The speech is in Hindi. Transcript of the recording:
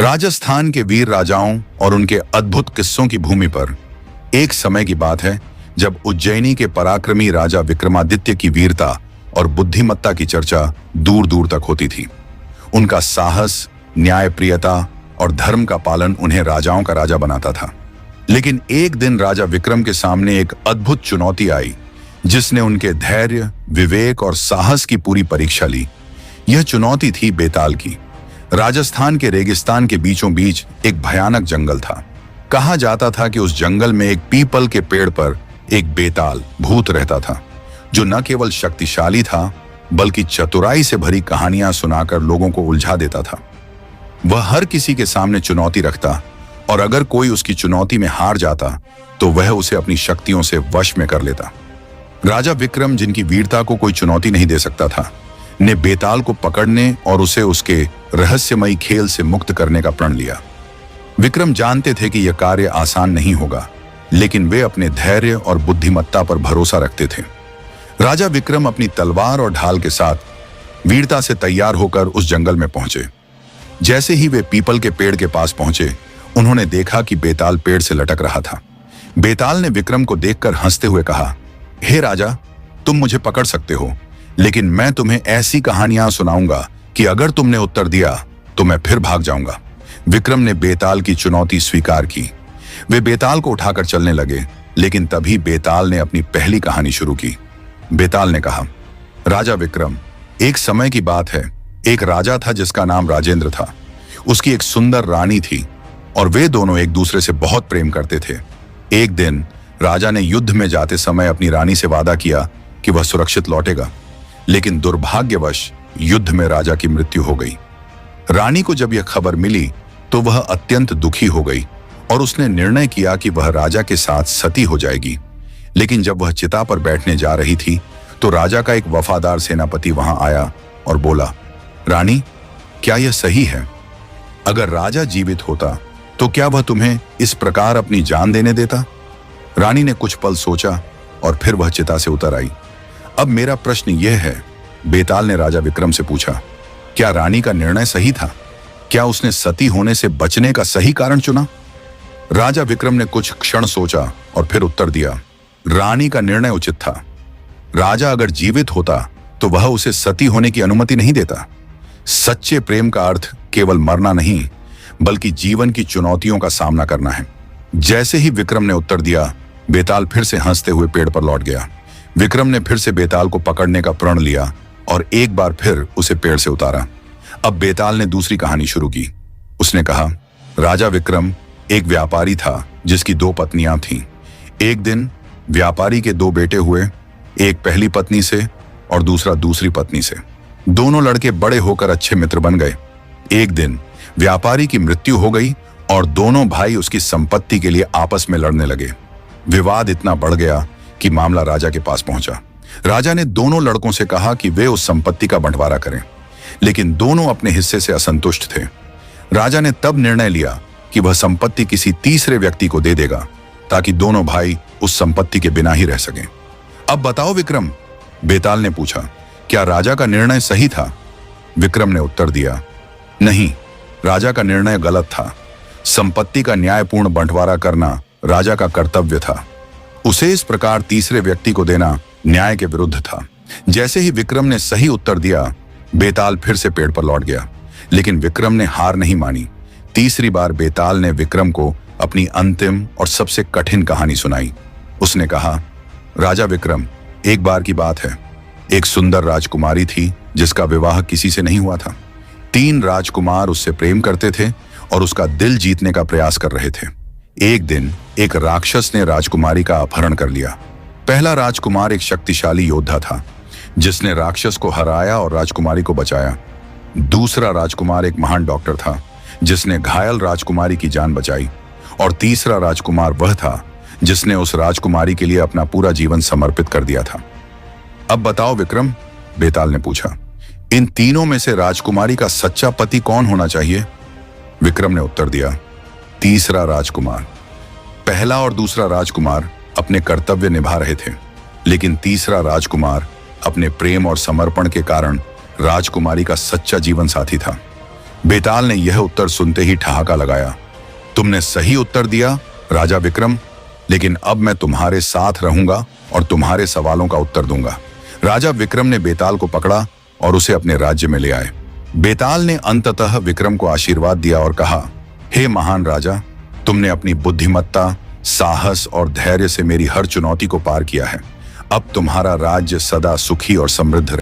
राजस्थान के वीर राजाओं और उनके अद्भुत किस्सों की भूमि पर एक समय की बात है जब उज्जैनी के पराक्रमी राजा विक्रमादित्य की वीरता और बुद्धिमत्ता की चर्चा दूर दूर तक होती थी। उनका साहस, न्यायप्रियता और धर्म का पालन उन्हें राजाओं का राजा बनाता था। लेकिन एक दिन राजा विक्रम के सामने एक अद्भुत चुनौती आई जिसने उनके धैर्य, विवेक और साहस की पूरी परीक्षा ली। यह चुनौती थी बेताल की। राजस्थान के रेगिस्तान के बीचों बीच एक भयानक जंगल था। कहा जाता था कि उस जंगल में एक पीपल के पेड़ पर एक बेताल भूत रहता था जो न केवल शक्तिशाली था बल्कि चतुराई से भरी कहानियां सुनाकर लोगों को उलझा देता था। वह हर किसी के सामने चुनौती रखता और अगर कोई उसकी चुनौती में हार जाता तो वह उसे अपनी शक्तियों से वश में कर लेता। राजा विक्रम, जिनकी वीरता को कोई चुनौती नहीं दे सकता था, ने बेताल को पकड़ने और उसे उसके रहस्यमयी खेल से मुक्त करने का प्रण लिया। विक्रम जानते थे कि यह कार्य आसान नहीं होगा, लेकिन वे अपने धैर्य और बुद्धिमत्ता पर भरोसा रखते थे। राजा विक्रम अपनी तलवार और ढाल के साथ वीरता से तैयार होकर उस जंगल में पहुंचे। जैसे ही वे पीपल के पेड़ के पास पहुंचे, उन्होंने देखा कि बेताल पेड़ से लटक रहा था। बेताल ने विक्रम को देखकर हंसते हुए कहा, हे राजा, तुम मुझे पकड़ सकते हो, लेकिन मैं तुम्हें ऐसी कहानियां सुनाऊंगा कि अगर तुमने उत्तर दिया तो मैं फिर भाग जाऊंगा। विक्रम ने बेताल की चुनौती स्वीकार की। वे बेताल को उठाकर चलने लगे, लेकिन तभी बेताल ने अपनी पहली कहानी शुरू की। बेताल ने कहा, राजा विक्रम, एक समय की बात है, एक राजा था जिसका नाम राजेंद्र था। उसकी एक सुंदर रानी थी और वे दोनों एक दूसरे से बहुत प्रेम करते थे। एक दिन राजा ने युद्ध में जाते समय अपनी रानी से वादा किया कि वह सुरक्षित लौटेगा, लेकिन दुर्भाग्यवश युद्ध में राजा की मृत्यु हो गई। रानी को जब यह खबर मिली तो वह अत्यंत दुखी हो गई और उसने निर्णय किया कि वह राजा के साथ सती हो जाएगी। लेकिन जब वह चिता पर बैठने जा रही थी तो राजा का एक वफादार सेनापति वहां आया और बोला, रानी, क्या यह सही है? अगर राजा जीवित होता तो क्या वह तुम्हें इस प्रकार अपनी जान देने देता? रानी ने कुछ पल सोचा और फिर वह चिता से उतर आई। अब मेरा प्रश्न यह है, बेताल ने राजा विक्रम से पूछा, क्या रानी का निर्णय सही था? क्या उसने सती होने से बचने का सही कारण चुना? राजा विक्रम ने कुछ क्षण सोचा और फिर उत्तर दिया, रानी का निर्णय उचित था। राजा अगर जीवित होता तो वह उसे सती होने की अनुमति नहीं देता। सच्चे प्रेम का अर्थ केवल मरना नहीं बल्कि जीवन की चुनौतियों का सामना करना है। जैसे ही विक्रम ने उत्तर दिया, बेताल फिर से हंसते हुए पेड़ पर लौट गया। विक्रम ने फिर से बेताल को पकड़ने का प्रण लिया और एक बार फिर उसे पेड़ से उतारा। अब बेताल ने दूसरी कहानी शुरू की। उसने कहा, राजा विक्रम एक व्यापारी था जिसकी 2 पत्नियां थीं। एक दिन व्यापारी के 2 बेटे हुए, एक पहली पत्नी से और दूसरा दूसरी पत्नी से। दोनों लड़के बड़े होकर अच्छे मित्र बन गए। एक दिन व्यापारी की मृत्यु हो गई और दोनों भाई उसकी संपत्ति के लिए आपस में लड़ने लगे। विवाद इतना बढ़ गया कि मामला राजा के पास पहुंचा। राजा ने दोनों लड़कों से कहा कि वे उस संपत्ति का बंटवारा करें, लेकिन दोनों अपने हिस्से से असंतुष्ट थे। राजा ने तब निर्णय लिया कि वह संपत्ति किसी तीसरे व्यक्ति को दे देगा ताकि दोनों भाई उस संपत्ति के बिना ही रह सकें। अब बताओ विक्रम, बेताल ने पूछा, क्या राजा का निर्णय सही था? विक्रम ने उत्तर दिया, नहीं, राजा का निर्णय गलत था। संपत्ति का न्यायपूर्ण बंटवारा करना राजा का कर्तव्य था। उसे इस प्रकार तीसरे व्यक्ति को देना न्याय के विरुद्ध था। जैसे ही विक्रम ने सही उत्तर दिया, बेताल फिर से पेड़ पर लौट गया, लेकिन विक्रम ने हार नहीं मानी। तीसरी बार बेताल ने विक्रम को अपनी अंतिम और सबसे कठिन कहानी सुनाई। उसने कहा, राजा विक्रम, एक बार की बात है, एक सुंदर राजकुमारी थी जिसका विवाह किसी से नहीं हुआ था। 3 राजकुमार उससे प्रेम करते थे और उसका दिल जीतने का प्रयास कर रहे थे। एक दिन एक राक्षस ने राजकुमारी का अपहरण कर लिया। पहला राजकुमार एक शक्तिशाली योद्धा था जिसने राक्षस को हराया और राजकुमारी को बचाया। दूसरा राजकुमार एक महान डॉक्टर था जिसने घायल राजकुमारी की जान बचाई। और तीसरा राजकुमार वह था जिसने उस राजकुमारी के लिए अपना पूरा जीवन समर्पित कर दिया था। अब बताओ विक्रम, बेताल ने पूछा, इन तीनों में से राजकुमारी का सच्चा पति कौन होना चाहिए? विक्रम ने उत्तर दिया, तीसरा राजकुमार। पहला और दूसरा राजकुमार अपने कर्तव्य निभा रहे थे, लेकिन तीसरा राजकुमार अपने प्रेम और समर्पण के कारण राजकुमारी का सच्चा जीवन साथी था। बेताल ने यह उत्तर सुनते ही ठहाका लगाया। तुमने सही उत्तर दिया राजा विक्रम, लेकिन अब मैं तुम्हारे साथ रहूंगा और तुम्हारे सवालों का उत्तर दूंगा। राजा विक्रम ने बेताल को पकड़ा और उसे अपने राज्य में ले आए। बेताल ने अंततः विक्रम को आशीर्वाद दिया और कहा, हे महान राजा, तुमने अपनी बुद्धिमत्ता, साहस और धैर्य से मेरी हर चुनौती को पार किया है। अब तुम्हारा राज्य सदा सुखी और समृद्ध